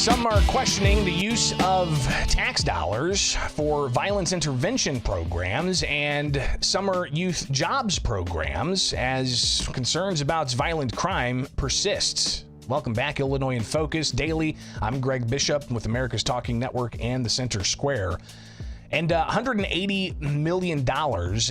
Some are questioning the use of tax dollars for violence intervention programs and summer youth jobs programs as concerns about violent crime persists. Welcome back, Illinois in Focus Daily. I'm Greg Bishop with America's Talking Network and the Center Square. And $180 million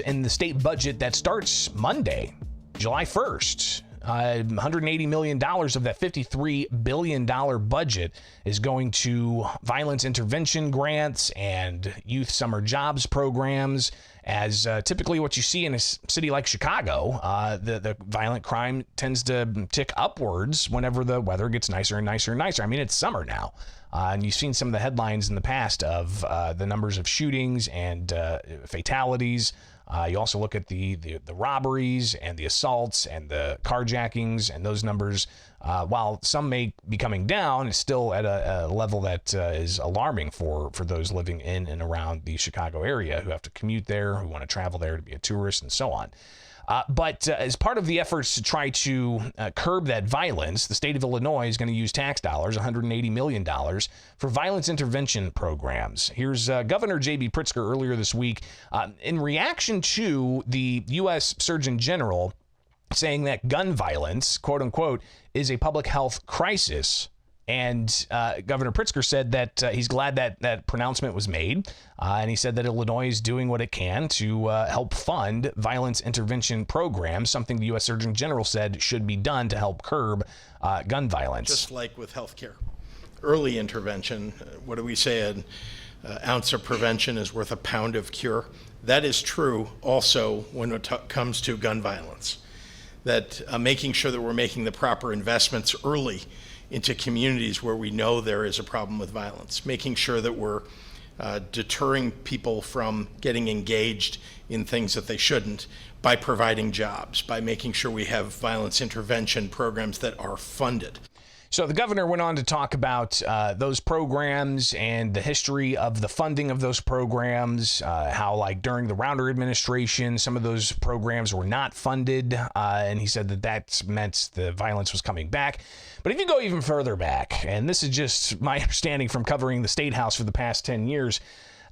in the state budget that starts Monday, July 1st. $180 million of that $53 billion budget is going to violence intervention grants and youth summer jobs programs. As typically what you see in a city like Chicago, the violent crime tends to tick upwards whenever the weather gets nicer and nicer and nicer. I mean, it's summer now. And you've seen some of the headlines in the past of the numbers of shootings and fatalities. You also look at the robberies and the assaults and the carjackings, and those numbers, while some may be coming down, is still at a level that is alarming for those living in and around the Chicago area who have to commute there, who want to travel there to be a tourist, and so on. But as part of the efforts to try to curb that violence, the state of Illinois is going to use tax dollars, $180 million, for violence intervention programs. Here's Governor J.B. Pritzker earlier this week in reaction to the U.S. Surgeon General saying that gun violence, quote unquote, is a public health crisis. And Governor Pritzker said that he's glad that that pronouncement was made. And he said that Illinois is doing what it can to help fund violence intervention programs, something the U.S. Surgeon General said should be done to help curb gun violence. Just like with healthcare, early intervention, what do we say? An ounce of prevention is worth a pound of cure. That is true also when it comes to gun violence. That making sure that we're making the proper investments early into communities where we know there is a problem with violence, making sure that we're deterring people from getting engaged in things that they shouldn't by providing jobs, by making sure we have violence intervention programs that are funded. So the governor went on to talk about those programs and the history of the funding of those programs, how like during the Rounder administration, some of those programs were not funded. And he said that that meant the violence was coming back. But if you go even further back, and this is just my understanding from covering the State House for the past 10 years,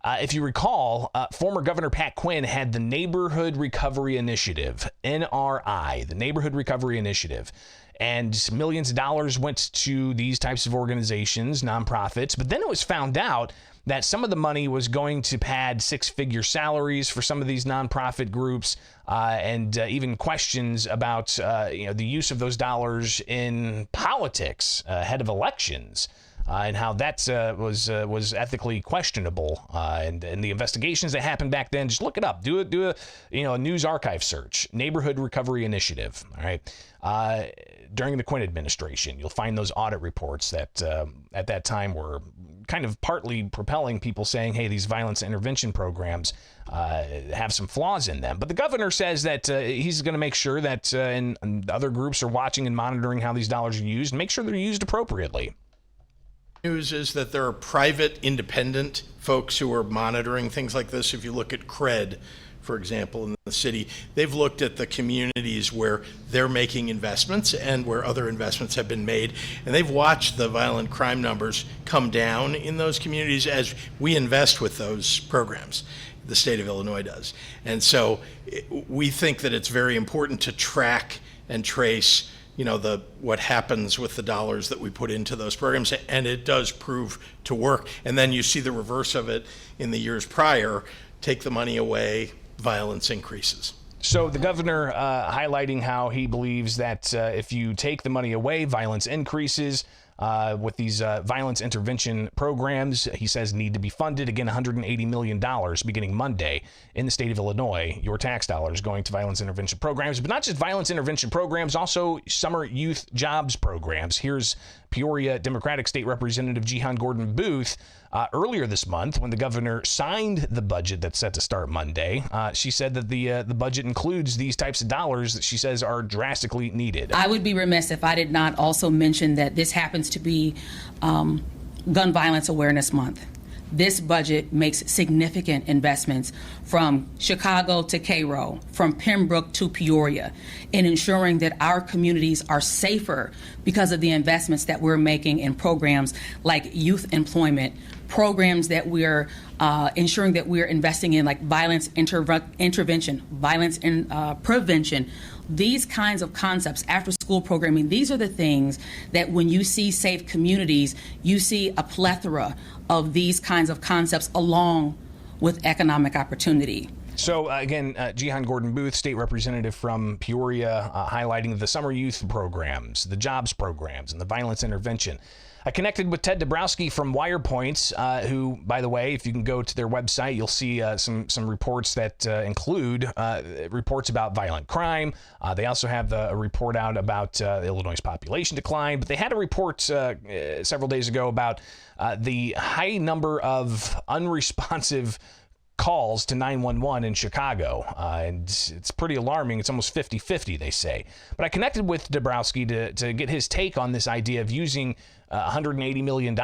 if you recall, former Governor Pat Quinn had the Neighborhood Recovery Initiative, NRI, the Neighborhood Recovery Initiative. And millions of dollars went to these types of organizations, nonprofits. But then it was found out that some of the money was going to pad six-figure salaries for some of these nonprofit groups, and even questions about the use of those dollars in politics ahead of elections. And how that was ethically questionable, and the investigations that happened back then. Just look it up. Do a news archive search. Neighborhood Recovery Initiative. All right. During the Quinn administration, you'll find those audit reports that at that time were kind of partly propelling people saying, hey, these violence intervention programs have some flaws in them. But the governor says that he's going to make sure that and other groups are watching and monitoring how these dollars are used and make sure they're used appropriately. News is that there are private, independent folks who are monitoring things like this. If you look at CRED, for example, in the city, they've looked at the communities where they're making investments and where other investments have been made, and they've watched the violent crime numbers come down in those communities as we invest with those programs. The state of Illinois does. And so we think that it's very important to track and trace what happens with the dollars that we put into those programs, and it does prove to work. And then you see the reverse of it in the years prior. Take the money away, violence increases. So the governor highlighting how he believes that if you take the money away, violence increases. With these violence intervention programs, he says need to be funded. Again, $180 million beginning Monday in the state of Illinois. Your tax dollars going to violence intervention programs, but not just violence intervention programs, also summer youth jobs programs. Here's Peoria Democratic State Representative Jihan Gordon Booth earlier this month when the governor signed the budget that's set to start Monday. She said that the budget includes these types of dollars that she says are drastically needed. I would be remiss if I did not also mention that this happens to be Gun Violence Awareness Month. this budget makes significant investments from Chicago to Cairo, from Pembroke to Peoria, in ensuring that our communities are safer because of the investments that we're making in programs like youth employment, programs that we're ensuring that we're investing in, like violence intervention, violence prevention. These kinds of concepts, after school programming, these are the things that when you see safe communities, you see a plethora of these kinds of concepts along with economic opportunity. So again, Jihan Gordon Booth, state representative from Peoria, highlighting the summer youth programs, the jobs programs, and the violence intervention. I connected with Ted Debrowski from WirePoints, who, by the way, if you can go to their website, you'll see some reports that include reports about violent crime. They also have a report out about Illinois' population decline, but they had a report several days ago about the high number of unresponsive calls to 911 in Chicago, and it's pretty alarming. It's almost 50-50, they say. But I connected with Debrowski to get his take on this idea of using $180 million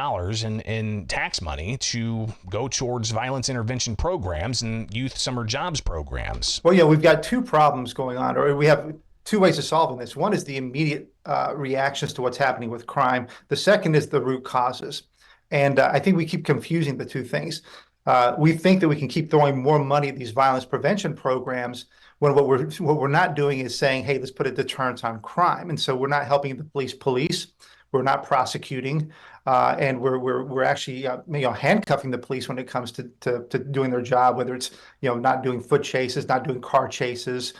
in tax money to go towards violence intervention programs and youth summer jobs programs. Well, yeah, we've got two problems going on, or we have two ways of solving this. One is the immediate reactions to what's happening with crime. The second is the root causes. And I think we keep confusing the two things. We think that we can keep throwing more money at these violence prevention programs when what we're not doing is saying, hey, let's put a deterrence on crime. And so we're not helping the police. We're not prosecuting, and we're actually handcuffing the police when it comes to doing their job. Whether it's not doing foot chases, not doing car chases.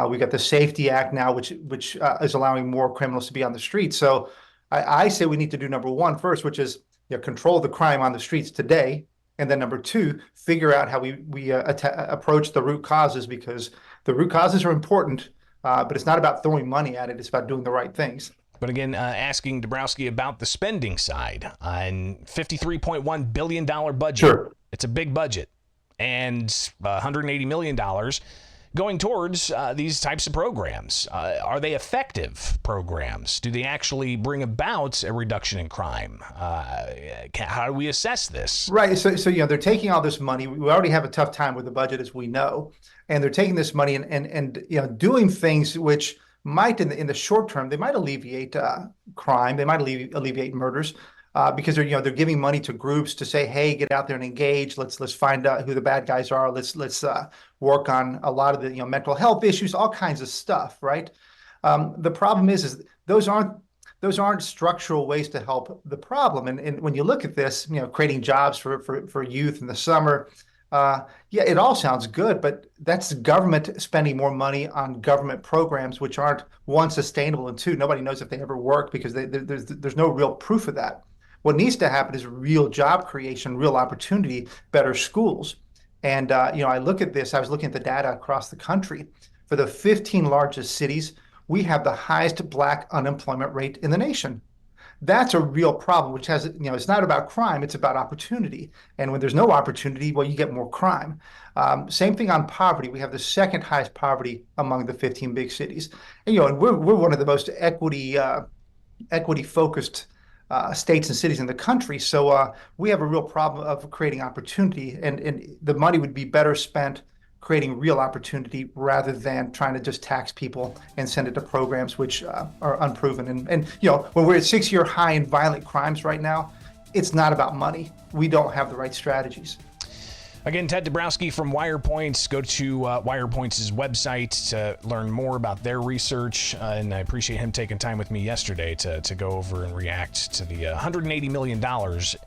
We've got the Safety Act now, which is allowing more criminals to be on the street. So I say we need to do number one first, which is control the crime on the streets today. And then number two, figure out how we approach the root causes, because the root causes are important, but it's not about throwing money at it. It's about doing the right things. But again, asking Debrowski about the spending side on $53.1 billion budget. Sure. It's a big budget. And $180 million going towards these types of programs. Are they effective programs? Do they actually bring about a reduction in crime? How do we assess this? Right. So they're taking all this money. We already have a tough time with the budget, as we know, and they're taking this money and doing things which might, in the short term, they might alleviate crime. They might alleviate murders because they're giving money to groups to say, hey, get out there and engage. Let's find out who the bad guys are. Let's work on a lot of the mental health issues, all kinds of stuff. Right. The problem is those aren't structural ways to help the problem. And when you look at this, creating jobs for youth in the summer. It all sounds good, but that's government spending more money on government programs, which aren't, one, sustainable, and two, nobody knows if they ever work because there's no real proof of that. What needs to happen is real job creation, real opportunity, better schools. And, I look at this, I was looking at the data across the country. For the 15 largest cities, we have the highest Black unemployment rate in the nation. That's a real problem, which has, it's not about crime, it's about opportunity. And when there's no opportunity, well, you get more crime. Same thing on poverty. We have the second highest poverty among the 15 big cities. And, and we're one of the most equity focused states and cities in the country. So we have a real problem of creating opportunity, and the money would be better spent creating real opportunity rather than trying to just tax people and send it to programs which are unproven. And when we're at 6-year high in violent crimes right now, it's not about money. We don't have the right strategies. Again, Ted Debrowski from WirePoints. Go to WirePoints' website to learn more about their research. And I appreciate him taking time with me yesterday to go over and react to the $180 million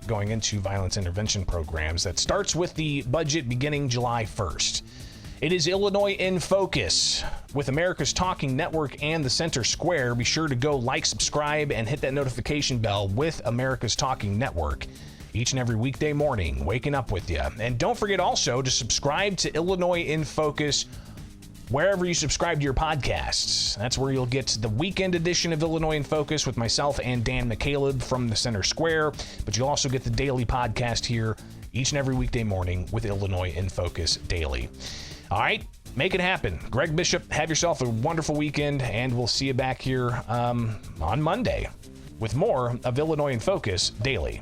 going into violence intervention programs that starts with the budget beginning July 1st. It is Illinois in Focus with America's Talking Network and the Center Square. Be sure to go like, subscribe, and hit that notification bell with America's Talking Network each and every weekday morning, waking up with you. And don't forget also to subscribe to Illinois in Focus wherever you subscribe to your podcasts. That's where you'll get the weekend edition of Illinois in Focus with myself and Dan McCaleb from the Center Square. But you'll also get the daily podcast here each and every weekday morning with Illinois in Focus Daily. All right, make it happen. Greg Bishop, have yourself a wonderful weekend, and we'll see you back here on Monday with more of Illinois in Focus Daily.